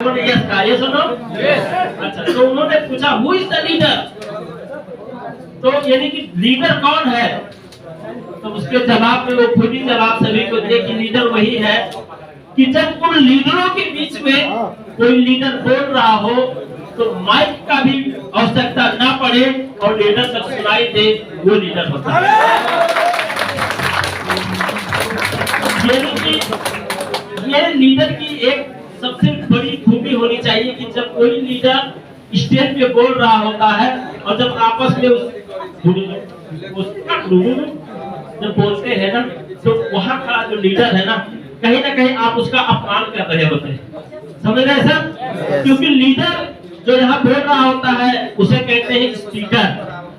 Yes का ये सुनो। अच्छा, तो उन्होंने पूछा हु इज द लीडर, तो यानी कि लीडर कौन है। तो उसके जवाब में वो खुद ही जवाब सभी को दिए कि लीडर वही है कि जब उन लीडरों के बीच में कोई लीडर बोल रहा हो तो माइक का भी आवश्यकता ना पड़े और लीडर तक सुनाई दे, वो लीडर होता है। यानी कि ये लीडर की एक सबसे बड़ी खूबी होनी चाहिए कि जब कोई लीडर स्टेज पे बोल रहा होता है और जब आपस में जब बोलते हैं ना, तो वहाँ खड़ा जो लीडर है ना कहीं आप उसका अपमान कर रहे होते हैं। समझ रहे सर? क्योंकि लीडर जो यहाँ बोल रहा होता है उसे कहते हैं स्पीकर,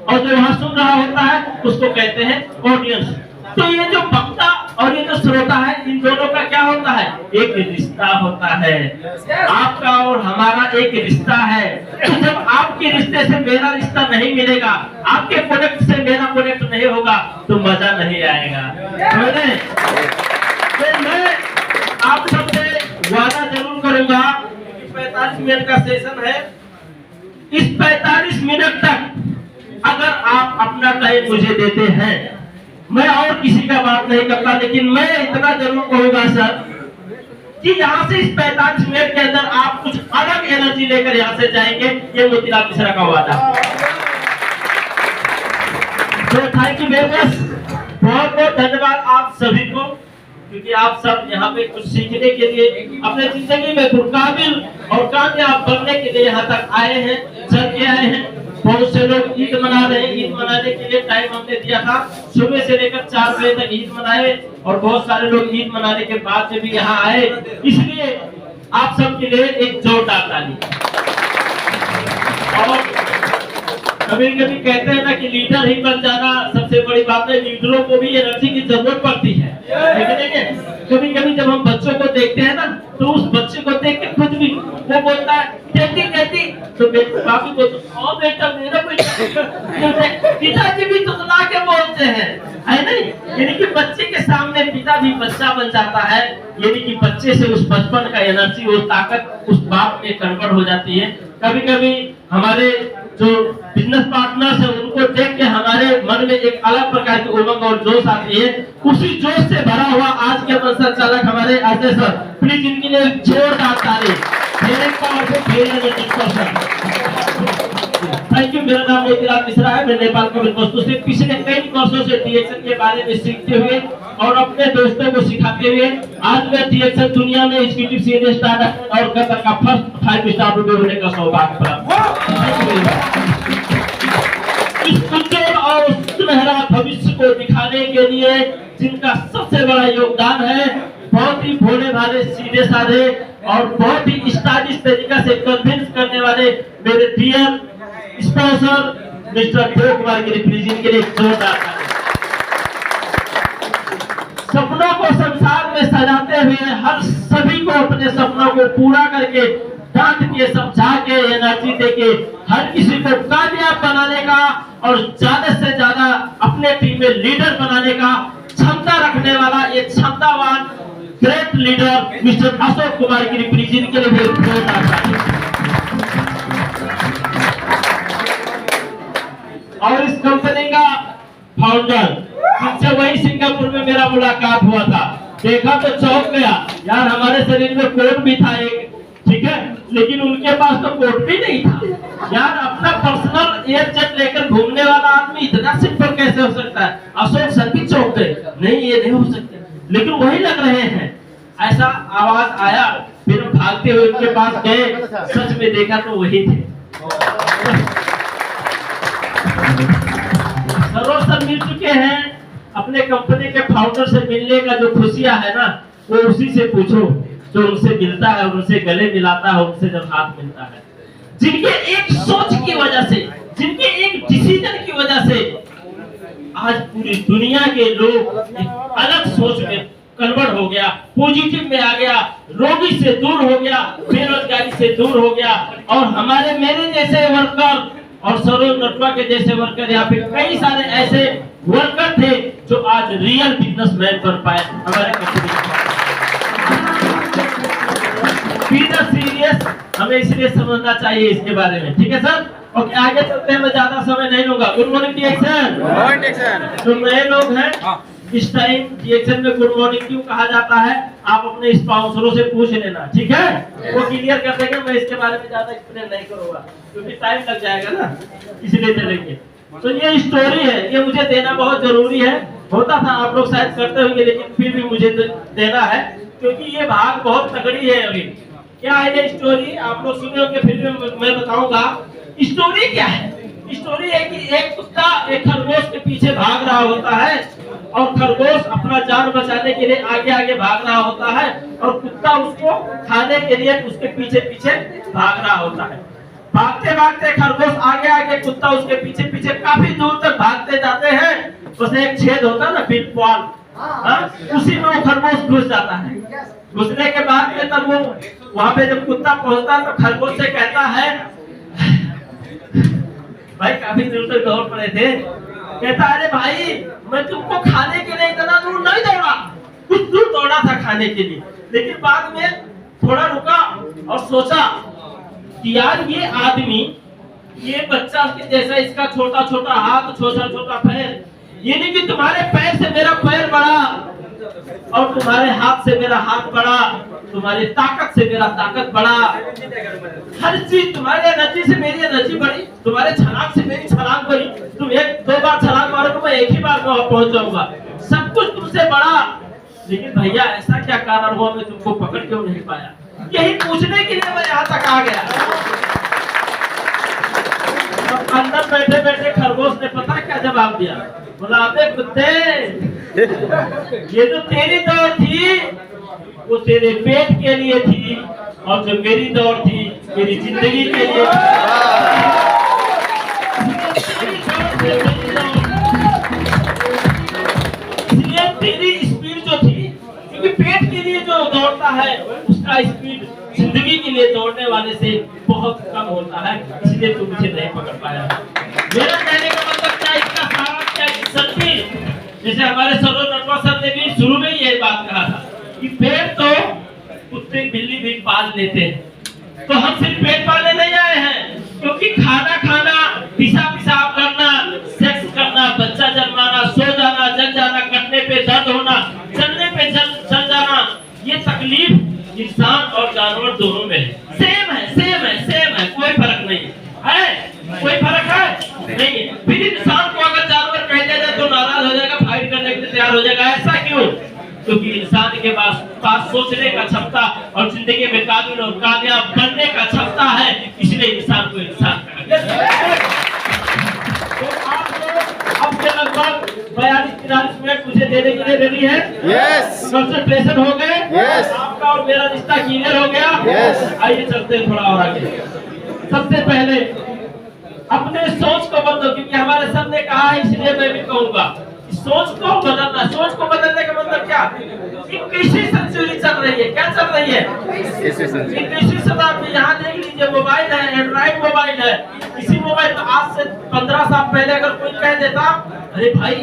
और जो यहाँ सुन रहा होता है उसको कहते हैं ऑडियंस। तो ये जो वक्ता और ये जो श्रोता है, इन दोनों का क्या होता है? एक रिश्ता होता है। आपका और हमारा एक रिश्ता है। तो जब आपके रिश्ते से मेरा रिश्ता नहीं मिलेगा, आपके प्रोडक्ट से मेरा प्रोडक्ट नहीं होगा, तो मजा नहीं आएगा। तो मैं आप सबसे वादा जरूर करूंगा, 45 मिनट का सेशन है, इस 45 मिनट तक अगर आप अपना टाइम मुझे देते हैं, मैं और किसी का बात नहीं करता, लेकिन मैं इतना जरूर कहूंगा सर कि यहाँ से इस 45 मिनट के अंदर आप कुछ अलग एनर्जी लेकर यहाँ से जाएंगे, ये मोतीलाल मिश्रा का वादा। तो थैंक यू वेरी मच, बहुत बहुत धन्यवाद आप सभी को, क्योंकि आप सब यहाँ पे कुछ सीखने के लिए, अपने जिंदगी में काबिल और कामयाब बनने के लिए यहाँ तक आए हैं, चल के आए हैं। बहुत से लोग ईद मना रहे हैं, ईद मनाने के लिए टाइम हमने दिया था, सुबह से लेकर 4 बजे तक ईद मनाए, और बहुत सारे लोग ईद मनाने के बाद में भी यहाँ आए। इसलिए आप सबके लिए एक जोरदार ताली। और कभी कभी कहते हैं ना कि लीडर ही बन जाना सबसे बड़ी बात है, लीडरों को भी एनर्जी की जरूरत पड़ती है। कभी कभी जब हम बच्चों को देखते हैं ना, तो उस बच्चे को देख के खुद भी वो बोलता है कहती, तो बाकी को तो बेटा मेरा पिताजी भी तुतला के बोलते हैं, है नहीं? यानी कि बच्चे के सामने पिता भी बच्चा बन जाता है, यानी कि बच्चे से उस बचपन का एनर्जी, वो ताकत उस बाप में कन्वर्ट हो जाती है। कभी कभी हमारे जो बिजनेस पार्टनर्स है, उनको देख के हमारे मन में एक अलग प्रकार की उमंग और जोश आती है। उसी जोश से भरा हुआ आज के संचालक हमारे अजय सर, प्लीज इनके लिए जोरदार ताली। Thank you. मेरा नाम मोतीलाल मिश्रा है, मैं नेपाल के वस्तु से पिछले कई वर्षों से DXN के बारे में सीखते हुए और अपने दोस्तों को सिखाते हुए आज मैं DXN दुनिया में एग्जीक्यूटिव सीनियर स्टार्टअप और कतर का फर्स्ट 5 स्टार रिव्यू होने का सौभाग्य प्राप्त। इस उज्जवल और सुनहरा भविष्य को दिखाने के लिए जिनका सबसे बड़ा योगदान है, बहुत ही भोले भाले, सीधे साधे और बहुत ही स्टाइलिश तरीका से कन्विंस करने वाले मेरे dear sponsor mister Dev Kumar Giri, please इनके लिए जोरदार ताली। सपनों को संसार में सजाते हुए हर सभी को अपने सपनों को पूरा करके, डांट के, समझा के, एनर्जी दे के हर किसी को कामयाब बनाने का और ज्यादा से ज्यादा अपने टीम में लीडर बनाने का क्षमता रखने वाला एक क्षमतावान great leader mister Ashok Kumar Giri, please इनके लिए जोरदार ताली। और इस कंपनी का फाउंडर, जिनसे वही सिंगापुर में मेरा मुलाकात हुआ था, देखा तो चौंक गया यार, हमारे शरीर में कोट भी था एक, ठीक है, लेकिन उनके पास तो कोट भी नहीं था यार। अपना पर्सनल एयर जेट लेकर घूमने वाला आदमी इतना सिंपल कैसे हो सकता है? अशोक सर भी चौंक गए, नहीं ये नहीं हो सकता, लेकिन वही लग रहे हैं। ऐसा आवाज आया, फिर भागते हुए उनके पास गए, सच में देखा तो वही थे। सरोज सर मिल चुके हैं, अपने कंपनी के फाउंडर से मिलने का जो खुशियां है ना, वो उसी से पूछो जो उनसे मिलता है, उनसे गले मिलाता है, उनसे जब हाथ मिलता है। जिनके एक सोच की वजह से, जिनके एक डिसीजन की वजह से आज पूरी दुनिया के लोग अलग सोच में कन्वर्ट हो गया, पॉजिटिव में आ गया, रोगी से दूर हो गया, बेरोजगारी से दूर हो गया। और हमारे मेरे जैसे वर्कर और सरोज नटवा के जैसे वर्कर, यहाँ पे कई सारे ऐसे वर्कर थे जो आज रियल बिजनेसमैन बन पाए हमारे कंपनी। बी द सीरियस हमें इसलिए समझना चाहिए इसके बारे में, ठीक है सर। ओके, आगे चलते हैं, मैं ज्यादा समय नहीं लूंगा। गुड मॉर्निंग डिएक्शन। जो नए लोग हैं इस टाइम डिएक्शन में गुड मॉर्निंग क्यों कहा जाता है, आप अपने स्पॉन्सरों से पूछ लेना, ठीक है, वो क्लियर कर देंगे। मैं इसके बारे में ज्यादा एक्सप्लेन नहीं करूंगा क्योंकि टाइम लग जाएगा ना, इसलिए चलेंगे। तो ये स्टोरी है, ये मुझे देना बहुत जरूरी है। होता था आप लोग शायद करते होंगे, लेकिन फिर भी मुझे देना है क्योंकि ये भाग बहुत तगड़ी है। अभी क्या है ये स्टोरी, आप लोग सुने होंगे, फिर भी मैं बताऊंगा स्टोरी क्या है। स्टोरी है कि एक कुत्ता एक खरगोश के पीछे भाग रहा होता है और खरगोश अपना जान बचाने के लिए आगे आगे भाग रहा होता है और कुत्ता उसको खाने के लिए उसके पीछे पीछे भाग रहा होता है। भागते भागते खरगोश आगे आगे, कुत्ता उसके पीछे पीछे काफी दूर तक भागते जाते हैं। बस एक छेद होता है ना, पिटफॉल, उसी में वो खरगोश घुस जाता है। घुसने के बाद में तब वो वहां पे जब कुत्ता पहुंचता है तो खरगोश से कहता है, भाई काफी दूर तक दौड़ पड़े थे, कहता अरे भाई मैं तुमको खाने के लिए इतना दूर नहीं दौड़ा, कुछ दूर दौड़ा था खाने के लिए, लेकिन बाद में थोड़ा रुका और सोचा कि यार ये आदमी, ये बच्चा के जैसा, इसका छोटा छोटा हाथ, छोटा छोटा पैर, ये नहीं कि तुम्हारे पैर से मेरा पैर बड़ा और तुम्हारे हाथ से मेरा हाथ बड़ा, तुम्हारी ताकत से मेरा ताकत बड़ा, हर चीज तुम्हारे एनर्जी से मेरी एनर्जी बड़ी, तुम्हारे छलांग से मेरी छलांग बड़ी, तुम एक दो बार छलांग मारो तो मैं एक ही बार वहां पहुंच जाऊंगा, सब कुछ तुमसे बड़ा, लेकिन भैया ऐसा क्या कारण हुआ मैं तुमको पकड़ क्यों नहीं पाया? यही पूछने के लिए मैं यहाँ तक आ गया। तो अंदर बैठे बैठे खरगोश ने पता क्या जवाब दिया, बोला अबे कुत्ते, ये जो तेरी दौड़ थी वो तेरे पेट के लिए थी और जो मेरी दौड़ थी मेरी जिंदगी के लिए। इसलिए तेरी स्पीड जो थी, क्योंकि पेट के लिए जो दौड़ता है उसका स्पीड जिंदगी के लिए दौड़ने वाले से बहुत कम होता है, इसलिए तू मुझे नहीं पकड़ पाया। मेरा कहने का मतलब क्या, इसका सारा क्या सच्ची, जैसे हमारे सरोज नटवा सर ने भी शुरू में ये बात कहा था कि पेट तो कुत्ते बिल्ली भी पाल लेते हैं, तो हम सिर्फ पेट पालने नहीं आए हैं, क्योंकि खाना खाना, पेशाब करना, सेक्स करना, बच्चा जन्माना, सो जाना, जल जाना, कटने पे दर्द होना, चलने पे चल जाना, ये तकलीफ इंसान और जानवर दोनों में है। सेम है, कोई फर्क नहीं है, कोई फर्क है नहीं है। फिर इंसान को अगर जानवर कह दिया जाए तो नाराज हो जाएगा, फाइट करने के लिए तैयार हो जाएगा। ऐसा क्यों? क्योंकि इंसान के पास सोचने का क्षमता और जिंदगी में काबिल और कामयाब बनने का क्षमता है, इसलिए इंसान को इंसान कहा। तो आप लोग अब से लगभग 42-43 मिनट मुझे देने के लिए रेडी है? यस। कंसंट्रेशन हो गए? यस। आपका और मेरा रिश्ता क्लियर हो गया? यस। आइए चलते हैं थोड़ा और आगे। सबसे पहले अपने सोच को बदलो, क्योंकि हमारे सर ने कहा है, इसलिए मैं भी कहूंगा सोच को बदलना। सोच को बदलने का मतलब क्या? 21वीं सेंचुरी चल रही है। क्या चल रही है? 21वीं शताब्दी। यहाँ देख लीजिए, मोबाइल है, एंड्रॉइड मोबाइल है। इसी मोबाइल में आज से 15 साल पहले अगर कोई कह देता, अरे भाई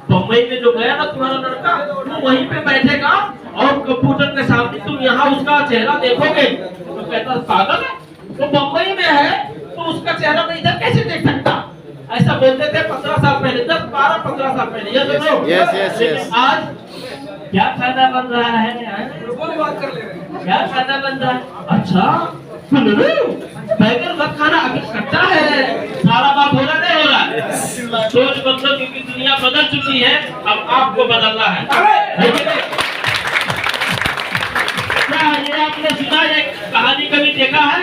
बम्बई में जो गया ना तुम्हारा लड़का, वो वहीं पे बैठेगा और कंप्यूटर के सामने तुम यहाँ उसका चेहरा देखोगे, तो कहता पागल है, वो बम्बई में है तो उसका चेहरा मैं इधर कैसे देख सकता? ऐसा बोलते थे 15 साल पहले, 10, 12, 15 साल पहले। ये सुनो, yes. आज क्या खाना बन रहा है? क्या खाना बन रहा है? अच्छा बैगन मत खाना, अभी कच्चा है। सारा बात हो रहा नहीं हो रहा? सोच बदलो, क्योंकि दुनिया बदल चुकी है, अब आपको बदलना है। क्या ये आपने सुना है कहानी, कभी देखा है?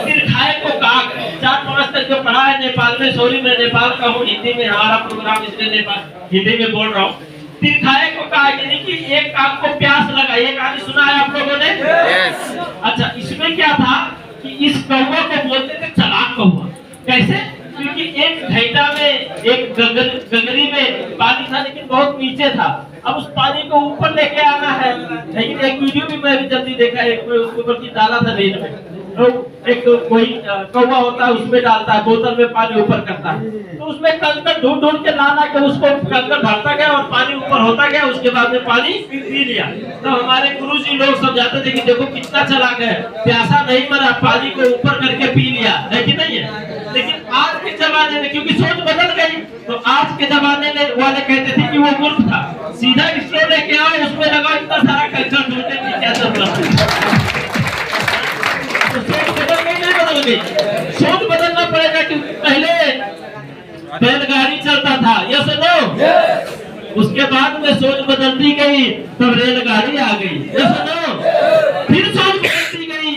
फिर खाए को काक। 4-5 तक जो पढ़ा है नेपाल में, सॉरी मैं नेपाल का हूँ, हिंदी में हमारा प्रोग्राम इसलिए नेपाल हिंदी में बोल रहा हूँ। फिर खाए को काक, यानी कि एक काक को प्यास लगा। ये कहानी सुना है आप लोगों ने? यस। अच्छा, इसमें क्या था कि इस कौवा को बोलते थे चालाक कौवा। कैसे? क्योंकि एक घैटा में, एक गगरी में पानी था, लेकिन बहुत नीचे था। अब उस पानी को ऊपर लेके आना है, लेकिन एक वीडियो भी मैं भी जल्दी देखा, एक ऊपर की डाला था रेल में, लोग एक कोई कौवा होता है उसमें डालता है, बोतल में पानी ऊपर करता है, तो उसमें कंकड़ ढूंढ ढूंढ के ला ला के उसको कंकड़ भरता गया और पानी ऊपर होता गया, उसके बाद में पानी पी लिया। तो हमारे गुरुजी लोग सब जाते थे कि देखो कितना चलाक है, प्यासा नहीं मरा, पानी को ऊपर करके पी लिया, है कि नहीं है। लेकिन आज के जमाने में क्योंकि सोच बदल गई, तो आज के जमाने में वाले कहते थे कि वो मूर्ख था, सीधा स्ट्रो लेके आओ, उसमें लगाओ, इतना सारा कंकड़ ढूंढने की क्या जरूरत है। तो सोच बदल गई, नहीं बदल गई, सोच बदलना पड़ेगा। कि पहले बैलगाड़ी चलता था, यस नो, उसके बाद में सोच बदलती गई, तब रेलगाड़ी आ गई, यस नो, फिर सोच बदलती गई,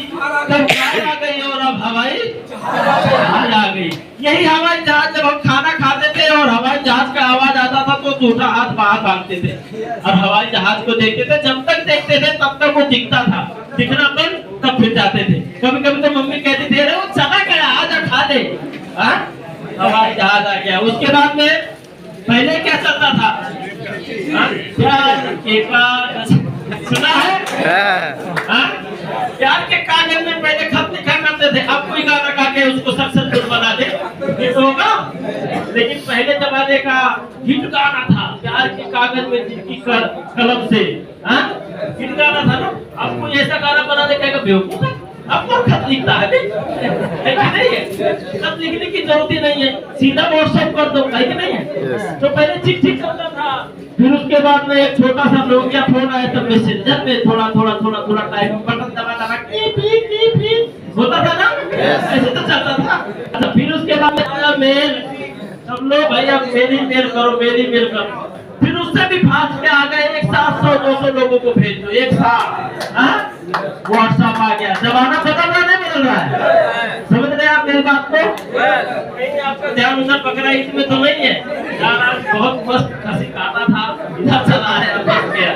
तब कार आ गई, और अब हवाई जहाज आ गई। यही हवाई जहाज जब हम खाना खाते थे और हवाई जहाज का आवाज आता था तो झूठा हाथ बाहर भागते थे और हवाई जहाज को देखते थे, जब तक देखते थे तब तक वो दिखता था, दिखना बंद तब फिर जाते थे। कभी कभी तो मम्मी कहती थी अरे वो चला गया, आजा खा ले, हवाई जहाज आ गया। उसके बाद में पहले क्या चलता था, प्यार के कागज, सुना है, प्यार के कागज में पहले खत लिखा करते थे, अब कोई गाना गा के उसको सक्सेसफुल बना दे, हिट होगा। लेकिन पहले जमाने का हिट गाना था, प्यार के कागज में जिनकी कलम से, हिट गाना था ना। अब कोई ऐसा गाना बना दे कहेगा बेवकूफ है, अब तो खत लिखता है कि नहीं है, खत लिखने की जरूरत ही नहीं है, सीधा व्हाट्सएप कर दो, है कि नहीं है। तो पहले चिट्ठी चलता था, फिर उसके बाद में एक छोटा सा नोकिया फोन आया, तब मैसेंजर में थोड़ा थोड़ा थोड़ा थोड़ा टाइप बटन दबा दबा होता था ना, ऐसे तो चलता था। अच्छा, फिर उसके बाद में आया मेल, सब लोग भाई अब मेरी मेल करो, मेरी मेल करो। फिर उससे भी फास्ट में आ गए, एक साथ 100-200 लोगों को भेज दो एक साथ, व्हाट्सएप आ गया, जमाना बदल रहा नहीं बदल रहा है, समझ रहे हैं आप मेरी बात को। कहीं आपका ध्यान उधर पकड़ा इसमें तो नहीं है, गाना बहुत मस्त खसी गाता था, इधर चला है, अब बच गया,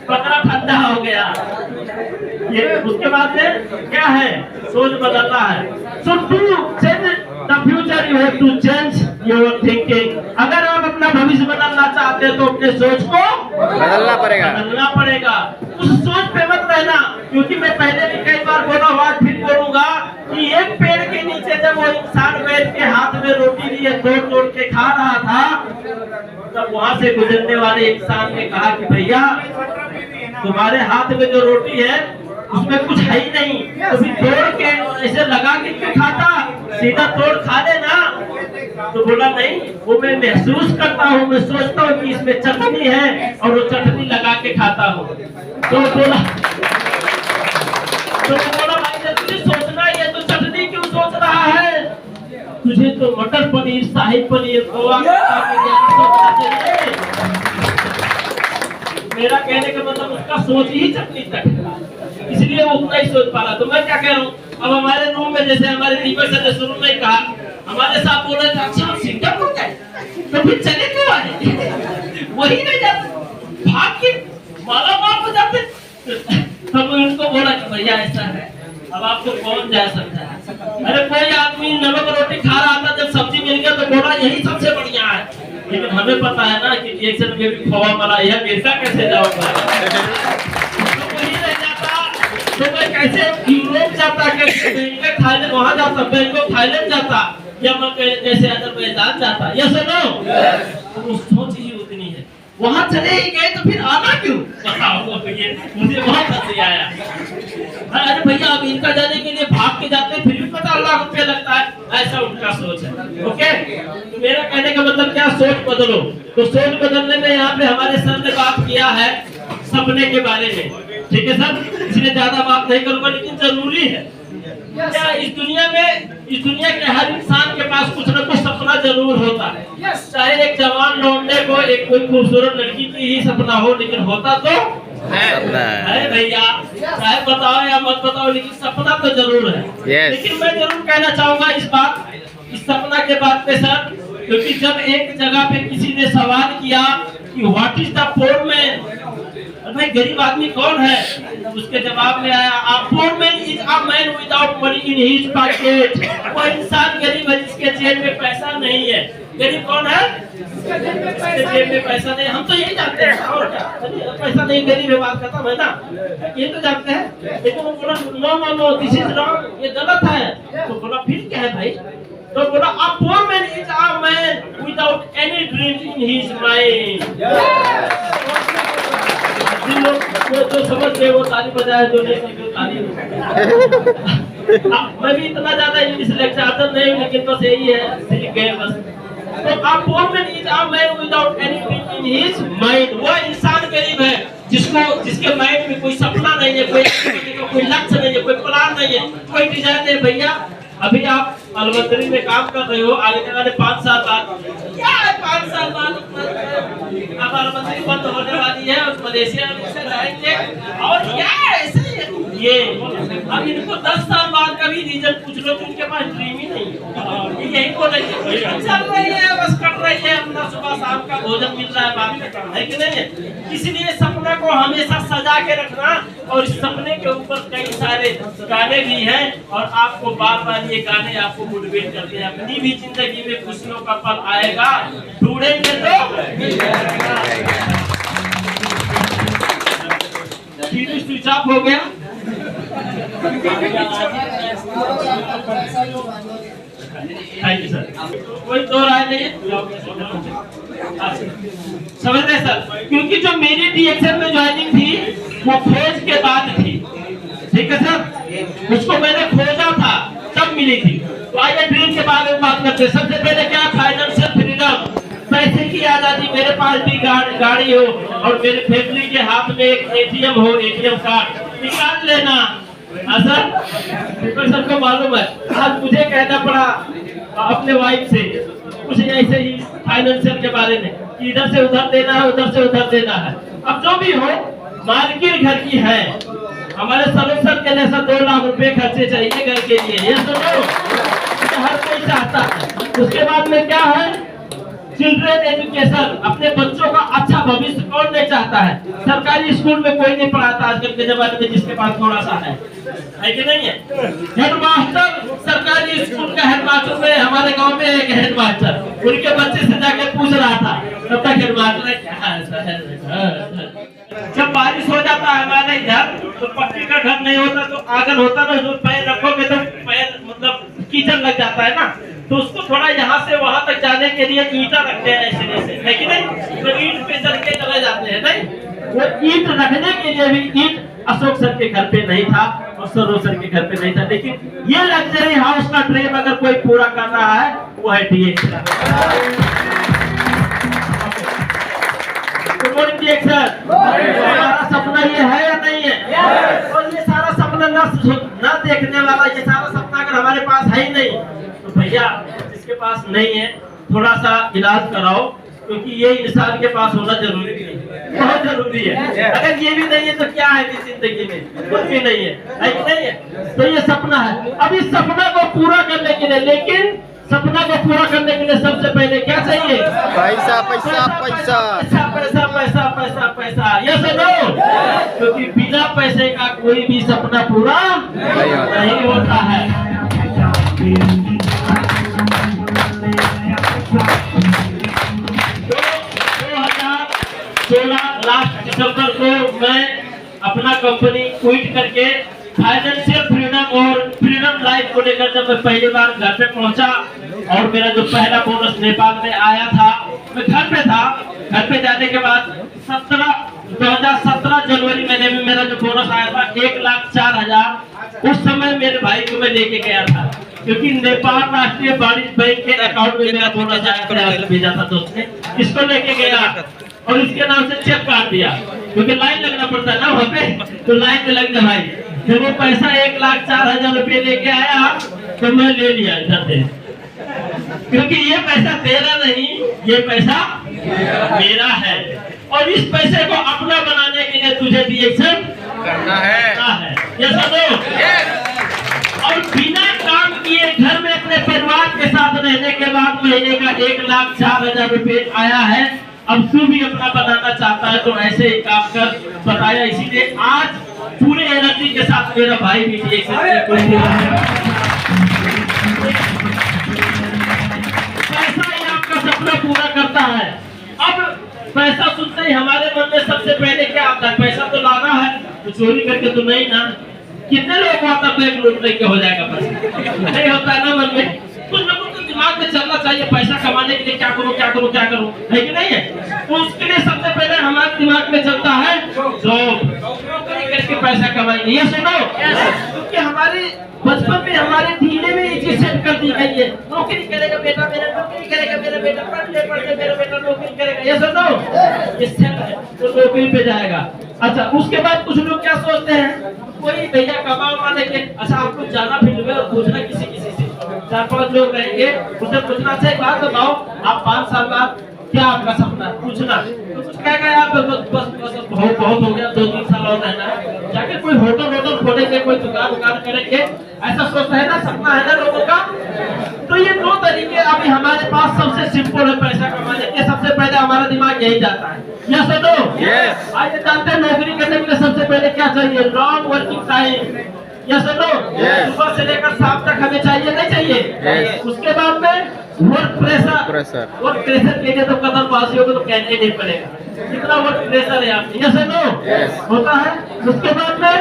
पकड़ा ठंडा हो गया। ये उसके बाद में क्या है, सोच बदलना है। So to change the future you have to change your thinking। अगर आप अपना भविष्य बदलना चाहते हैं तो अपने सोच को बदलना पड़ेगा। उस सोच पे मत रहना, क्योंकि मैं पहले भी कई बार बोला हुआ, फिर बोलूंगा कि एक पेड़ के नीचे जब वो इंसान बैठ के हाथ में रोटी लिए तोड़ तोड़ के खा रहा था, तब वहां से गुजरने वाले इंसान ने कहा कि भैया तुम्हारे हाथ में जो रोटी है उसमें कुछ है ही नहीं, तो फिर तोड़ के ऐसे लगा के क्यों खाता, सीधा तोड़ खा लेना। तो बोला नहीं, वो मैं महसूस करता हूँ, मैं सोचता हूँ कि इसमें चटनी है और वो चटनी लगा के खाता हूँ। तो बोला भाई जब तुझे सोचना ही है तो चटनी क्यों सोच रहा है, तुझे तो मटर पनीर, शाही पनीर, गोवा सोचना चाहिए। मेरा कहने का मतलब उसका सोच ही चटनी तक, इसलिए वो उतना ही सोच पा रहा। तो मैं क्या कह रहा हूँ, अब हमारे रूम में जैसे हमारे दीपक सर ने शुरू में कहा, हमारे साथ बोल रहे थे अच्छा हम सिंगापुर गए, तो फिर चले क्यों आए, वही नहीं जाते, भाग के मालामाल हो जाते। तब उनको बोला कि भैया ऐसा है, अब आपको कौन जा सकता है। अरे कोई आदमी नमक रोटी खा रहा था, जब सब्जी मिल गया तो बोला यही सबसे बढ़िया है, लेकिन हमें पता है ना कि रिएक्शन में भी खोवा मलाई है, ऐसा कैसे जाऊंगा। तो मैं कैसे यूरोप जाता, कैसे थाईलैंड वहां जाता, बैंकॉक थाईलैंड जाता, या मैं कैसे अजरबैजान जाता, यस नो। तो सोच ही उतनी है, वहां चले ही गए तो फिर आना क्यों, बताओ। तो ये मुझे बहुत हंसी आया। अरे भैया अब इनका जाने के लिए भाग के जाते फिर भी 50 लाख रुपया लगता है, ऐसा उनका सोच है। ओके, तो मेरा कहने का मतलब क्या, सोच बदलो। तो सोच बदलने में यहाँ पे हमारे सर ने बात किया है सपने के बारे में, ठीक है सर, इसलिए ज्यादा बात नहीं करूंगा, लेकिन जरूरी है। क्या इस दुनिया के हर इंसान के पास कुछ न कुछ सपना जरूर होता है, चाहे एक जवान लौंडे को एक कोई खूबसूरत लड़की की ही सपना हो, लेकिन होता तो है भैया, चाहे बताओ या मत बताओ, लेकिन सपना तो जरूर है। लेकिन मैं जरूर कहना चाहूंगा इस सपना के बात पे सर, क्योंकि जब एक जगह पे किसी ने सवाल किया कि what is the poor man, भाई गरीब आदमी कौन है, उसके जवाब में आया a poor man is a man without money in his pocket. वो इंसान गरीब है जिसके जेब में पैसा नहीं है। गरीब कौन है? जिसके जेब में पैसा नहीं। हम तो यही जानते हैं, और क्या? पैसा नहीं, गरीब है, बात खत्म है ना, ये तो जानते हैं। लेकिन वो बोला no no no, this is wrong, ये गलत है। तो बोला फिर क्या है भाई? तो बोला a poor man is a man without any dream in his mind। जिन लोग जो समझते वो ताली बजाए, जो नहीं समझते ताली नहीं। मैं भी इतना ज्यादा इंग्लिश लेक्चर नहीं हूँ, लेकिन बस यही है, सीख गए बस। तो a poor man is a man without any dream in his mind। वो इंसान गरीब है जिसके माइंड में कोई सपना नहीं है, कोई लक्ष्य नहीं है, कोई प्लान नहीं है, कोई डिजाइन नहीं। भैया अभी आप अलवंतरी में काम कर रहे हो, आगे वाले 5 साल बाद क्या है, 5 साल बाद अब अलवंतरी बंद होने वाली है और मलेशिया में से रहेंगे और क्या ऐसे ये अब इनको 10 साल बाद कभी रीजन पूछ लो तो उनके पास ड्रीम ही नहीं, यही बोलेंगे चल रही है, बस कर रही है अपना, सुबह शाम का भोजन मिल रहा है, बात है कि नहीं है। इसलिए सपना को हमेशा सजा के रखना, और इस सपने के ऊपर कई सारे गाने भी हैं और आपको बार बार ये गाने आपको मोटिवेट करते हैं। अपनी भी जिंदगी में खुशियों का पल आएगा, ढूंढेंगे तो स्विच ऑफ हो गया। Thank you sir. कोई दो राय नहीं है, समझ रहे सर? क्योंकि जो मेरी डीएक्सएल में ज्वाइनिंग थी वो खोज के बाद थी, ठीक है सर? उसको मैंने खोजा था तब मिली थी। तो आइए ड्रीम के बारे में बात करते हैं। सबसे पहले क्या? फाइनेंशियल फ्रीडम, पैसे की आजादी। मेरे पास भी गाड़ी हो और मेरे फैमिली के हाथ में एक एटीएम हो, एटीएम कार्ड निकाल लेना। सर सबको मालूम है, आज मुझे कहना पड़ा अपने वाइफ से कुछ ऐसे ही फाइनेंशियल के बारे में, इधर से उधर देना है, उधर से उधर देना है। अब जो भी हो, मालकिन घर की है, हमारे सलूशन के जैसा 2 लाख रुपए खर्चे चाहिए घर के लिए, ये सुनो, हर कोई चाहता है। उसके बाद में क्या है? चिल्ड्रन एजुकेशन, अपने बच्चों का अच्छा भविष्य कौन नहीं चाहता है? सरकारी स्कूल में कोई नहीं पढ़ाता आजकल के जमाने में, जिसके पास थोड़ा सा है कि नहीं है? हेडमास्टर, सरकारी स्कूल का हेडमास्टर में हमारे गांव में एक हेडमास्टर, उनके बच्चे से जाके पूछ रहा था, तब तक हेडमास्टर है क्या है? जब बारिश हो जाता है हमारे इधर, तो पक्के का घर नहीं होता, तो आंगन होता ना, जो पैर रखोगे तो पैर मतलब कीचड़ लग जाता है ना, तो उसको थोड़ा यहाँ से वहां तक जाने के लिए ईंटा रखते हैं ऐसे जैसे, है कि नहीं? तो ईंट पे चढ़ के चले जाते हैं, नहीं? वो ईंट रखने के लिए भी ईंट अशोक सर के घर पे नहीं था और सरोज सर के घर पे नहीं था। लेकिन ये लग्जरी हाउस का ड्रीम अगर कोई पूरा कर रहा है वो है डीएक्सएल। हमारा सपना ये है या नहीं है? और ये सारा सपना न देखने वाला, ये सारा सपना अगर हमारे पास है ही नहीं, तो भैया जिसके पास नहीं है थोड़ा सा इलाज कराओ, क्योंकि ये इंसान के पास होना जरूरी नहीं है, बहुत जरूरी है। अगर ये भी नहीं है तो क्या है जिंदगी में? कुछ भी नहीं है कि नहीं है? तो ये सपना है। अब इस सपना को पूरा करने के लिए, लेकिन सपना को पूरा करने के लिए सबसे पहले क्या चाहिए? पैसा पैसा पैसा पैसा पैसा पैसा पैसा पैसा, ये सुनो, क्योंकि बिना पैसे का कोई भी सपना पूरा नहीं होता है। 2016 लास्ट दिसंबर को मैं अपना कंपनी क्विट करके फाइनेंशियल फ्रीडम और फ्रीडम लाइफ को लेकर जब मैं पहली बार घर पे पहुंचा, और मेरा जो पहला बोनस नेपाल में आया था, मैं घर पे था। घर पे जाने के बाद 2017 जनवरी महीने में मेरा जो बोनस आया था 1,04,000, उस समय मेरे भाई को मैं लेके गया था, क्योंकि नेपाल राष्ट्रीय वाणिज्य बैंक के अकाउंट में मेरा बोनस आया, भेजा था दोस्त ने, इसको लेके गया और इसके नाम से चेक काट दिया, क्योंकि लाइन लगना पड़ता है ना वहाँ पे, तो लाइन में लग गया भाई। जब वो पैसा 1,04,000 रुपये लेके आया तो मैं ले लिया इधर से, क्योंकि ये पैसा तेरा नहीं, ये पैसा मेरा है, और इस पैसे को अपना बनाने के लिए तुझे डीएक्सएल करना है। ये समझो। और बिना काम किए घर में अपने परिवार के साथ रहने के बाद महीने का 1,04,000 रुपये आया है। अब तू भी अपना बनाना चाहता है तो ऐसे ही काम कर बताया। इसीलिए आज पूरे एनर्जी के साथ मेरा भाई भी पैसा ही आपका पूरा करता है। अब पैसा सुनते ही हमारे मन में सबसे पहले क्या आता है? पैसा तो लाना है, तो चोरी करके तो नहीं ना। कितने लोग को आता बैंक लूट लेके हो जाएगा पैसा? नहीं होता है ना मन में। कुछ ना कुछ तो दिमाग में चलना चाहिए, पैसा कमाने के लिए क्या करूं क्या करूं क्या करूं, है कि नहीं है? तो उसके लिए सबसे पहले हमारे दिमाग में चलता है जॉब, नौकरी करके पैसा कमाएंगे। ये सुनो, क्योंकि हमारे बचपन में हमारे धीरे में ये चीज सेट कर दी गई है, नौकरी करेगा बेटा मेरा, नौकरी करेगा मेरा बेटा, पढ़ ले मेरा बेटा नौकरी करेगा। ये सुनो, ये सेट है, तो नौकरी पे जाएगा। अच्छा, उसके बाद कुछ लोग क्या सोचते हैं, कोई भैया कमा लेके, अच्छा आपको जाना फील्ड में और पूछना किसी से, 4-5 लोग रहेंगे, उनसे पूछना अच्छा एक बात बताओ, आप 5 साल बाद क्या आपका सपना है? पूछना तो कुछ कहेगा यार बस बहुत हो गया, 2-3 साल और रहना है। जाके कोई होटल खोलेंगे, कोई दुकान करेंगे, ऐसा सोचता है ना, सपना है ना लोगों का। तो ये 2 तरीके अभी हमारे पास सबसे सिंपल है पैसा कमाने के। सबसे पहले हमारा दिमाग यही जाता है, यस और नो? आज जानते हैं नौकरी करने के लिए सबसे पहले क्या चाहिए? लॉन्ग वर्किंग टाइम, यस और नो? सुबह से लेकर शाम तक हमें चाहिए, नहीं चाहिए? उसके बाद में वर्क प्रेशर, वर्क प्रेशर के लिए तो कदम पास होगा तो कहने ही नहीं पड़ेगा, कितना वर्क प्रेशर है आपने, यस और नो? होता है। उसके बाद में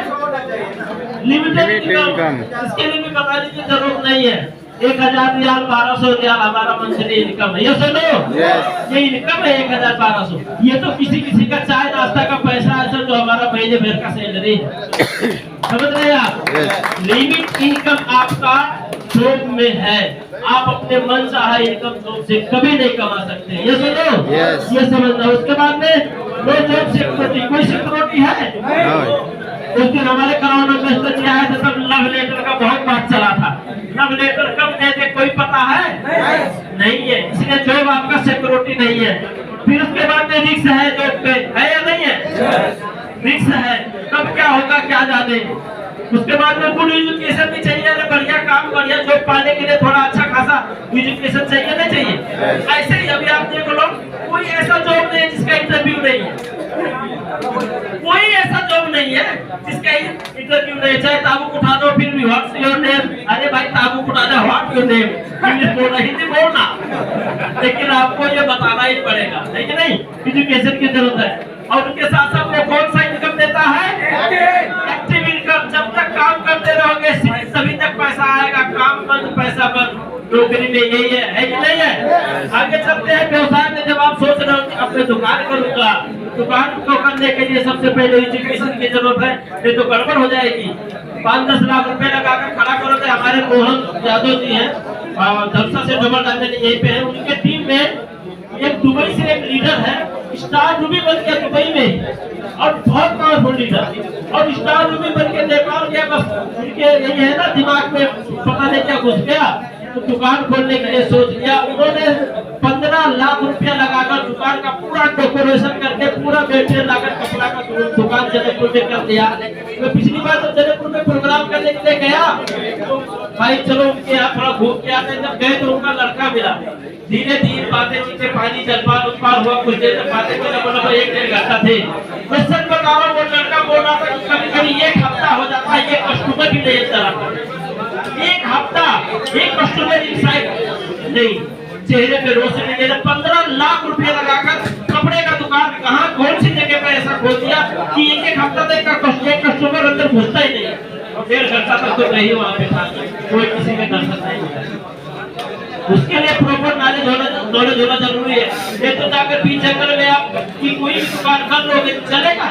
लिमिटेड इनकम, इसके लिए भी बताने की जरूरत नहीं है। 1000 रियाल 1200 रियाल हमारा मंथली इनकम है, यस और नो? ये इनकम है 1000-1200। ये तो किसी का चाय नाश्ता का पैसा है जो हमारा महीने भर का सैलरी है, समझ रहे आप? लिमिट इनकम आपका जॉब में है, आप अपने मन चाहा इनकम जॉब से कभी नहीं कमा सकते, ये सुनो, ये समझना। उसके बाद में नो जॉब सिक्योरिटी, कोई सिक्योरिटी है? उस दिन हमारे कोरोना में तो आया था, सब लव लेटर का बहुत बात चला था। लव लेटर कब देते कोई पता है? नहीं है, इसलिए जॉब आपका सिक्योरिटी नहीं है। फिर उसके बाद में रिस्क है, जॉब पे है या नहीं है? रिस्क है, कब क्या होगा क्या जाने। उसके बाद में गुड एजुकेशन भी चाहिए, बढ़िया काम बढ़िया जॉब पाने के लिए थोड़ा अच्छा खासा एजुकेशन चाहिए, नहीं चाहिए? ऐसे ही अभी आप देख लो, कोई ऐसा जॉब नहीं है जिसका इंटरव्यू नहीं है, कोई ऐसा जॉब नहीं है जिसका इंटरव्यू नहीं। चाहे ताबूक उठा दो फिर भी व्हाट्स योर नेम, अरे भाई ताबूक उठाना व्हाट योर नेम, इंग्लिश बोलना हिंदी बोलना, लेकिन आपको ये बताना ही पड़ेगा, है कि नहीं? एजुकेशन की जरूरत है। और उनके साथ साथ वो कौन सा इनकम देता है? Active income. जब तक काम करते रहोगे तभी तक पैसा आएगा, काम बंद पैसा बंद। नौकरी में यही है कि नहीं है? आगे चलते हैं व्यवसाय में। जब आप सोच रहे हो कि अपने दुकान करूंगा, दुकान को करने के लिए सबसे पहले एजुकेशन की जरूरत है, नहीं तो गड़बड़ हो जाएगी। 5-10 लाख रुपए लगाकर खड़ा करोगे। हमारे मोहन यादव जी हैं, धरसा से डबल डायमंड यहीं पे है, उनके टीम में एक दुबई से एक लीडर है, स्टार रूबी बन गया दुबई में, और बहुत पावरफुल लीडर, और स्टार रूबी बन के नेपाल गया। बस उनके यही है ना, दिमाग में पता नहीं क्या घुस गया, तो दुकान खोलने के लिए सोच लिया। उन्होंने 15 लाख रुपया लगाकर दुकान का पूरा डेकोरेशन करके पूरा मेटेरियल लाकर कपड़ा का दुकान जयपुर में कर दिया। तो पिछली बार तो जयपुर में प्रोग्राम करने के लिए गया, तो भाई चलो उनके यहाँ थोड़ा घूम के आते। जब गए तो उनका लड़का मिला, धीरे धीरे बातें नीचे पानी जलपान उत्पाद हुआ। कुछ देर तक बातें मतलब 1-1.5 घंटा थे। मैं सच बता रहा हूँ, वो लड़का बोल रहा था कि कभी कभी 1 हफ्ता हो जाता है, ये कस्टमर भी नहीं चला। 1 हफ्ता एक कस्टमर इंसाइड नहीं, चेहरे पे रोशनी नहीं। 15 लाख रुपए लगाकर कपड़े का दुकान कहाँ कौन सी जगह पे ऐसा खोल दिया कि 1 हफ्ता तक का कस्टमर अंदर घुसता ही नहीं, और 1.5 घंटा तक तो नहीं वहाँ पे था, कोई किसी के दर्शन नहीं होता। उसके लिए प्रॉपर नॉलेज होना जरूरी है। ये तो जाकर बीच जंगल में आप की कोई दुकान कर लोगे चलेगा?